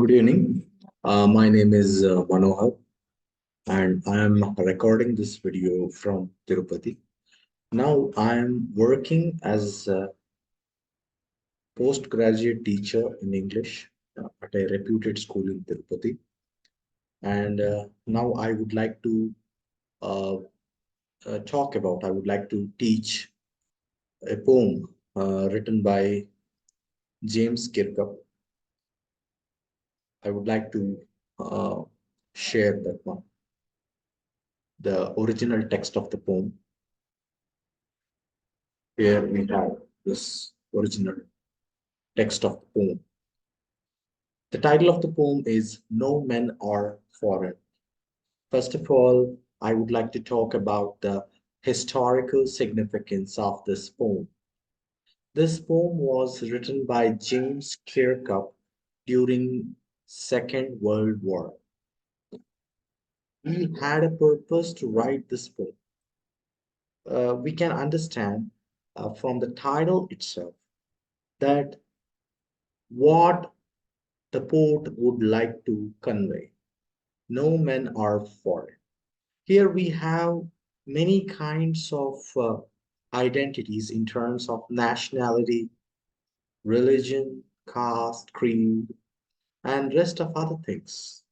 Good evening. My name is Manohar, and I am recording this video from Tirupati. Now, I am working as a postgraduate teacher in English at a reputed school in Tirupati. And now I would like to uh, I would like to teach a poem written by James Kirkup. I would like to uh, share that one, the original text of the poem. Here we have this original text of the poem. The title of the poem is No Men Are Foreign. First of all, I would like to talk about the historical significance of this poem. This poem was written by James Kirkup during Second World War. He had a purpose to write this poem. We can understand from the title itself that what the poet would like to convey. No men are foreign. Here we have many kinds of identities in terms of nationality, religion, caste, creed, and rest of other things.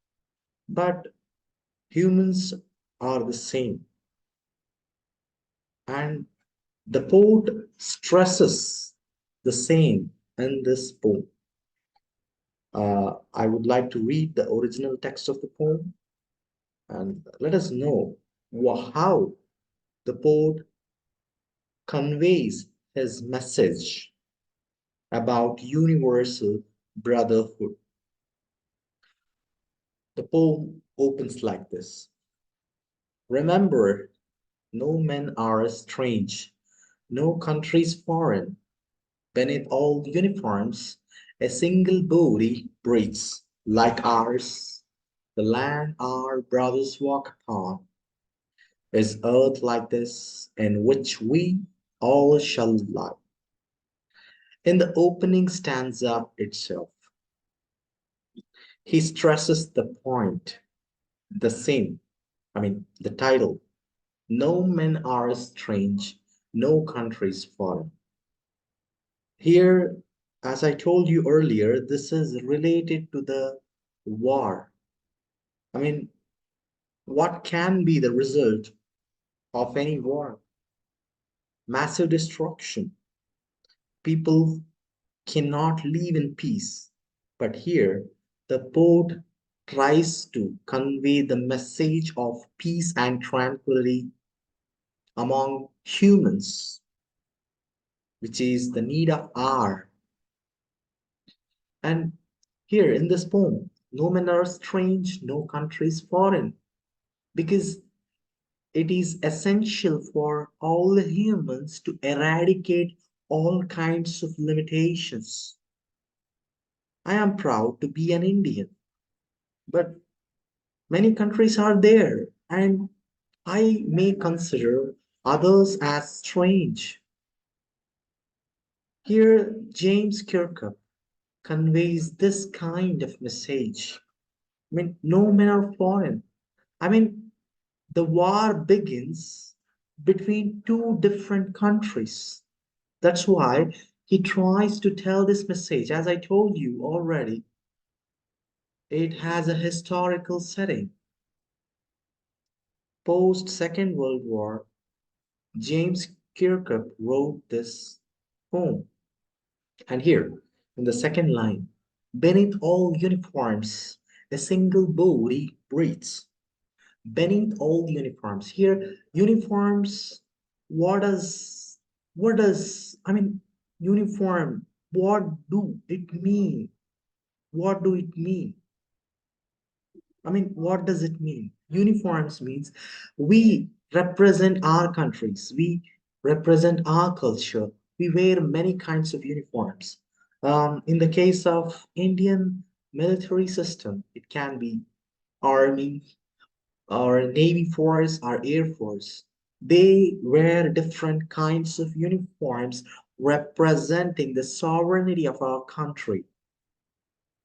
But humans are the same. And the poet stresses the same in this poem. I would like to read the original text of the poem and let us know how the poet conveys his message about universal brotherhood. The poem opens like this. Remember, no men are strange, no countries foreign. Beneath all uniforms, a single body breathes like ours. The land our brothers walk upon is earth like this, in which we all shall lie. In the opening stanza itself, he stresses the point, the same, the title. No men are strange, no countries foreign. Here, as I told you earlier, this is related to the war. I mean, what can be the result of any war? Massive destruction. People cannot live in peace. But here, the poet tries to convey the message of peace and tranquility among humans, which is the need of hour. And here in this poem, no men are strange, no country is foreign, because it is essential for all humans to eradicate all kinds of limitations. I am proud to be an Indian, but many countries are there, and I may consider others as strange. Here, James Kirkup conveys this kind of message. No men are foreign. I mean, the war begins between two different countries. That's why he tries to tell this message. As I told you already, it has a historical setting. Post Second World War, James Kirkup wrote this poem. And here, in the second line, beneath all uniforms, a single body breathes. Beneath all the uniforms. Here, uniforms, what does, uniform, what do it mean? What do it mean? What does it mean? Uniforms means we represent our countries, we represent our culture, we wear many kinds of uniforms. In the case of Indian military system, it can be army, or navy force, or air force. They wear different kinds of uniforms representing the sovereignty of our country.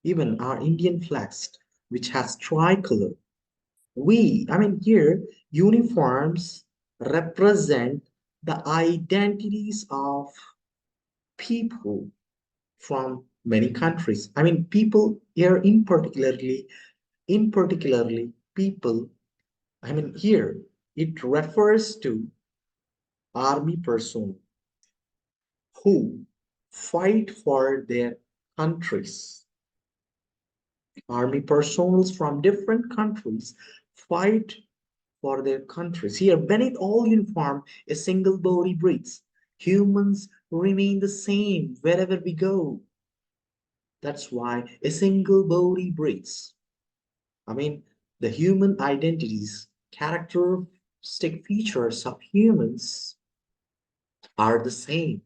even our Indian flags, which has tricolor. Here, uniforms represent the identities of people from many countries. People here in particularly people, here it refers to army personnel who fight for their countries. Army personnel from different countries fight for their countries. Here, beneath all uniform, a single body breathes. Humans remain the same wherever we go. That's why a single body breathes. I mean, the human identities, characteristic features of humans are the same.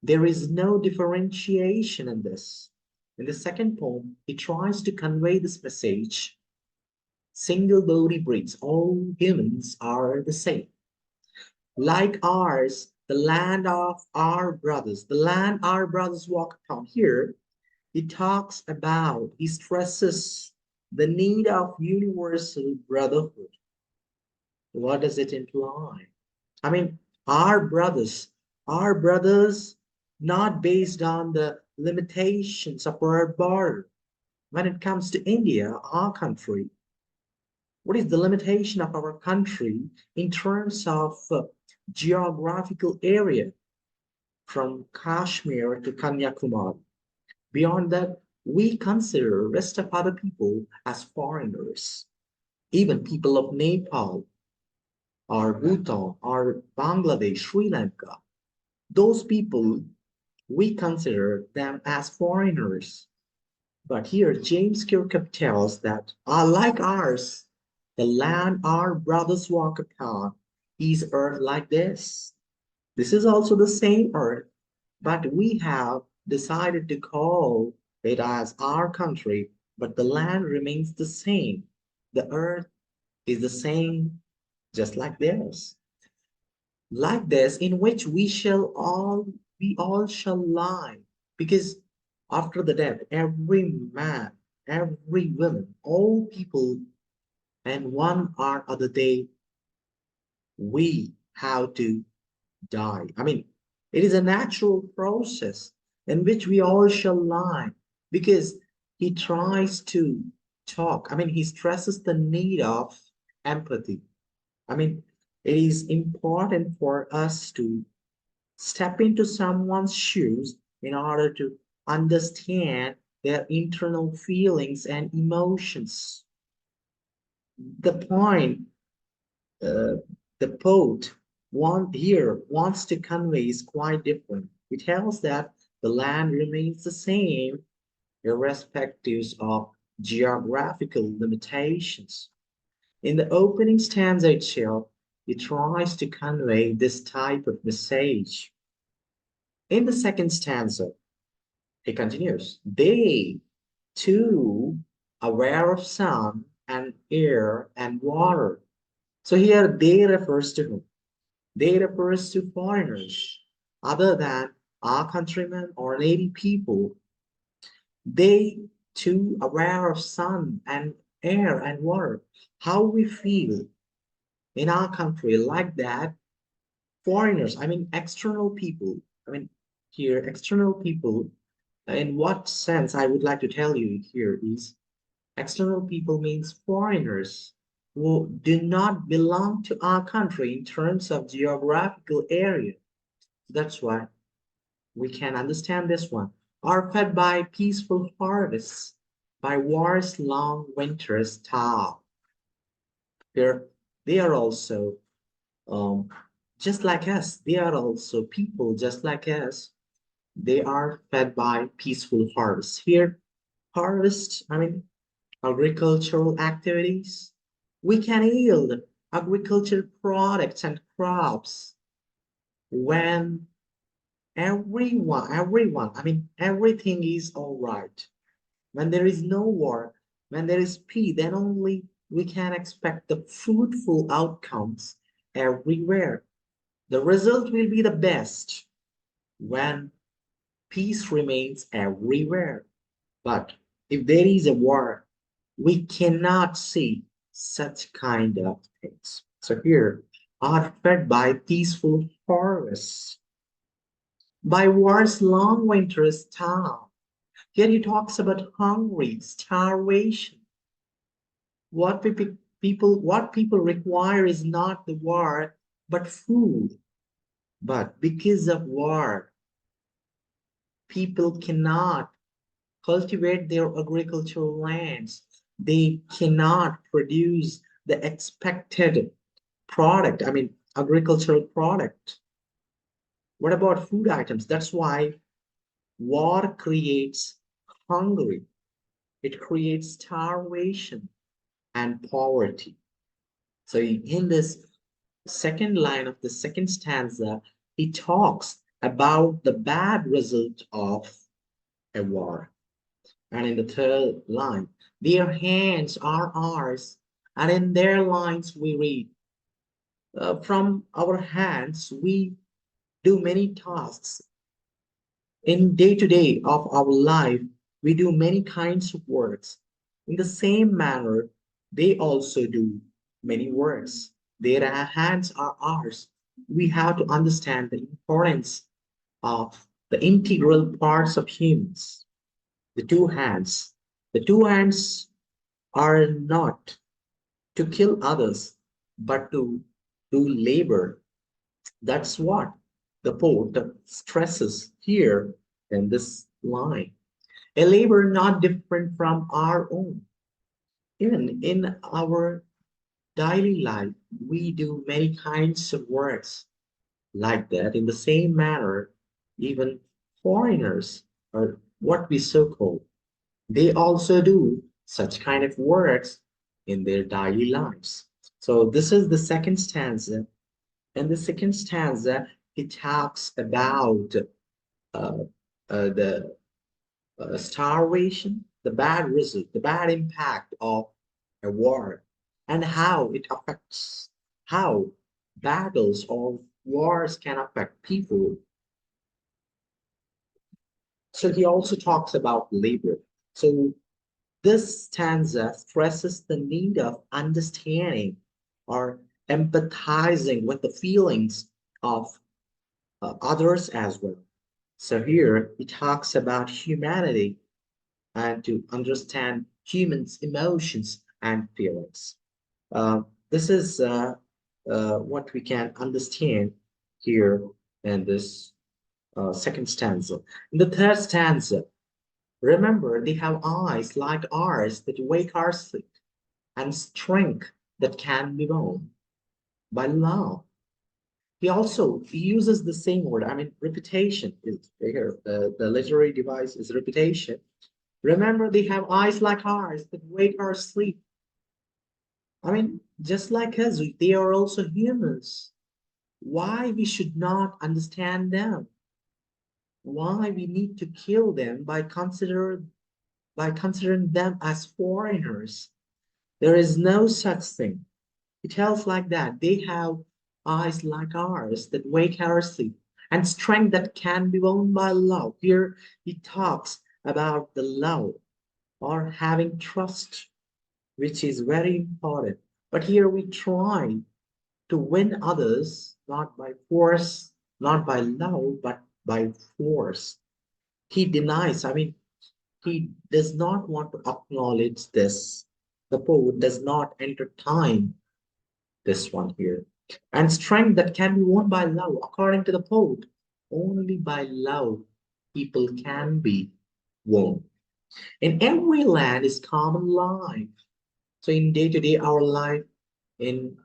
There is no differentiation in this. In the second poem, it tries to convey this message. Single body breeds, all humans are the same. Like ours, the land of our brothers, the land our brothers walk upon. Here, he stresses the need of universal brotherhood. What does it imply? I mean, our brothers, our brothers, not based on the limitations of our border. When it comes to India, our country, what is the limitation of our country in terms of geographical area from Kashmir to Kanyakumari? Beyond that, we consider rest of other people as foreigners. Even people of Nepal or Bhutan or Bangladesh, Sri Lanka, those people, we consider them as foreigners. But here, James Kirkup tells that, like ours, the land our brothers walk upon is earth like this. This is also the same earth, but we have decided to call it as our country, but the land remains the same. The earth is the same, just like theirs. Like this, in which we all shall lie. Because after the death, every man, every woman, all people, and one or other day, we have to die. It is a natural process in which we all shall lie because he tries to talk. He stresses the need of empathy. It is important for us to step into someone's shoes in order to understand their internal feelings and emotions. The point uh, the poet wants to convey is quite different. He tells that the land remains the same irrespective of geographical limitations. In the opening stanza itself, he tries to convey this type of message. In the second stanza, he continues, they too aware of sun and air and water. So here they refers to whom? They refers to foreigners other than our countrymen or native people. They too aware of sun and air and water. How we feel in our country like that, foreigners, external people. Here, external people, in what sense I would like to tell you here is external people means foreigners who do not belong to our country in terms of geographical area. That's why we can understand this one. Are fed by peaceful harvests, by war's long winters toil. Here, they are also um, just like us. They are also people just like us. They are fed by peaceful harvests. Here, harvest, agricultural activities. We can yield agricultural products and crops when everything is all right. When there is no war, when there is peace, then only we can expect the fruitful outcomes everywhere. The result will be the best when peace remains everywhere. But if there is a war, we cannot see such kind of things. So here are fed by peaceful forests, by war's long winter storm. Here he talks about hungry, starvation. What people require is not the war, but food. But because of war, people cannot cultivate their agricultural lands. They cannot produce the expected product, I mean, agricultural product. What about food items? That's why war creates hunger, it creates starvation and poverty. So in this second line of the second stanza, he talks about the bad result of a war. And in the third line, their hands are ours. And in their lines, we read, from our hands, we do many tasks. In day to day of our life, we do many kinds of works. In the same manner, they also do many works. Their hands are ours. We have to understand the importance of the integral parts of humans. The two hands. The two hands are not to kill others, but to do labor. That's what the poet stresses here in this line. A labor not different from our own. Even in our daily life, we do many kinds of works like that. In the same manner, even foreigners, or what we so call, they also do such kind of works in their daily lives. So this is the second stanza. And the second stanza, it talks about uh, the starvation, the bad result, the bad impact of a war, and how it affects, how battles or wars can affect people. So he also talks about labor. So this stanza stresses the need of understanding or empathizing with the feelings of others as well. So here he talks about humanity and to understand humans' emotions and feelings. Uh, this is what we can understand here in this second stanza. In the third stanza, remember they have eyes like ours that wake our sleep and strength that can be won by love. He uses the same word. I mean, reputation is here. The literary device is reputation. Remember, they have eyes like ours that wake our sleep. I mean, just like us, they are also humans. Why we should not understand them? Why we need to kill them by considering them as foreigners? There is no such thing. It tells like that. They have eyes like ours that wake our sleep and strength that can be won by love. Here he talks about the love or having trust, which is very important. But here we try to win others not by force, not by love, but by force. He denies, I mean, he does not want to acknowledge this. The poet does not entertain this one here. And strength that can be won by love, according to the poet, only by love people can be won. In every land is common life. So in day-to-day our life, in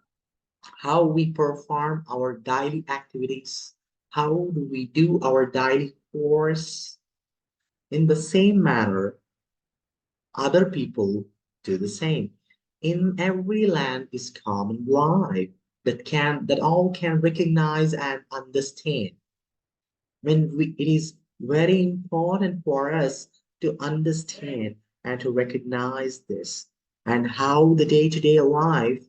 how we perform our daily activities, how do we do our daily course, in the same manner, other people do the same. In every land is common life that all can recognize and understand. It is very important for us to understand and to recognize this and how the day-to-day life,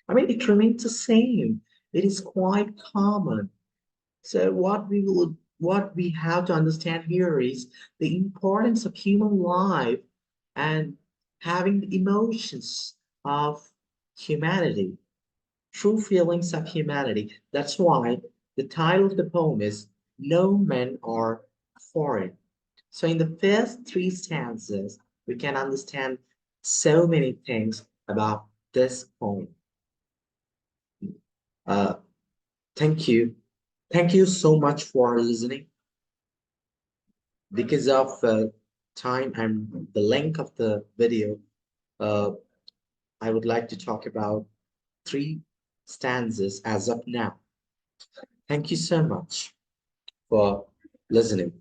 I mean, it remains the same. It is quite common. So what we will what we have to understand here is the importance of human life and having the emotions of humanity, true feelings of humanity. That's why the title of the poem is No Men Are Foreign. So, in the first three stanzas, we can understand so many things about this poem. Uh, thank you. Thank you so much for listening. Because of time and the length of the video, uh, I would like to talk about three stanzas as of now. Thank you so much for listening.